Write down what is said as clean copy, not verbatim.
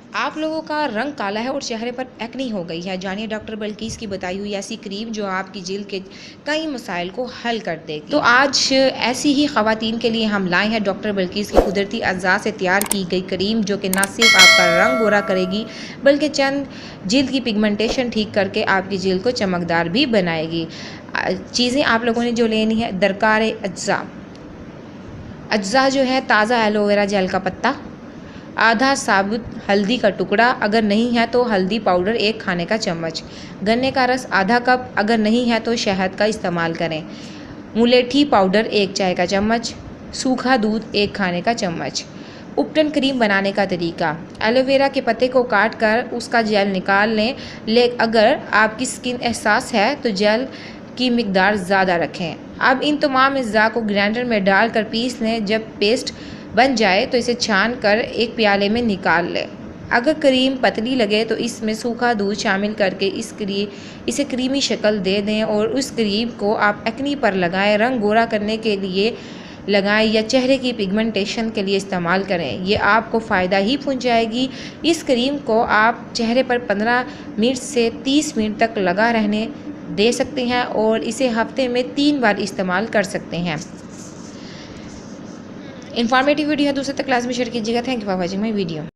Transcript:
आप लोगों का रंग काला है और चेहरे पर एक्नी हो गई है, जानिए डॉक्टर बल्कीस की बताई हुई ऐसी क्रीम जो आपकी जिल्द के कई मसाइल को हल कर देगी। तो आज ऐसी ही ख़वातीन के लिए हम लाए हैं डॉक्टर बल्कीस की कुदरती अज़ा से तैयार की गई क्रीम, जो कि न सिर्फ आपका रंग गोरा करेगी बल्कि चंद जिल्द की पिगमेंटेशन ठीक करके आपकी जिल्द को चमकदार भी बनाएगी। चीज़ें आप लोगों ने जो लेनी है, दरकार अज्जा जो है ताज़ा एलोवेरा जेल का पत्ता, आधा साबुत हल्दी का टुकड़ा, अगर नहीं है तो हल्दी पाउडर 1 खाने का चम्मच, गन्ने का रस आधा कप, अगर नहीं है तो शहद का इस्तेमाल करें, मुलेठी पाउडर 1 चाय का चम्मच, सूखा दूध 1 खाने का चम्मच। उपटन क्रीम बनाने का तरीका, एलोवेरा के पत्ते को काट कर उसका जेल निकाल लें, अगर आपकी स्किन एहसास है तो जेल की मिकदार ज़्यादा रखें। अब इन तमाम अज़्ज़ा को ग्राइंडर में डालकर पीस लें। जब पेस्ट बन जाए तो इसे छान कर एक प्याले में निकाल लें। अगर क्रीम पतली लगे तो इसमें सूखा दूध शामिल करके इसे क्रीमी शक्ल दे दें और उस क्रीम को आप एक्नी पर लगाएं, रंग गोरा करने के लिए लगाएं या चेहरे की पिगमेंटेशन के लिए इस्तेमाल करें। ये आपको फ़ायदा ही पहुंचाएगी। इस क्रीम को आप चेहरे पर 15 मिनट से 30 मिनट तक लगा रहने दे सकते हैं और इसे हफ्ते में 3 बार इस्तेमाल कर सकते हैं। इन्फॉर्मेटिव वीडियो है, दूसरे तक क्लास में शेयर कीजिएगा। Thank you for watching my video.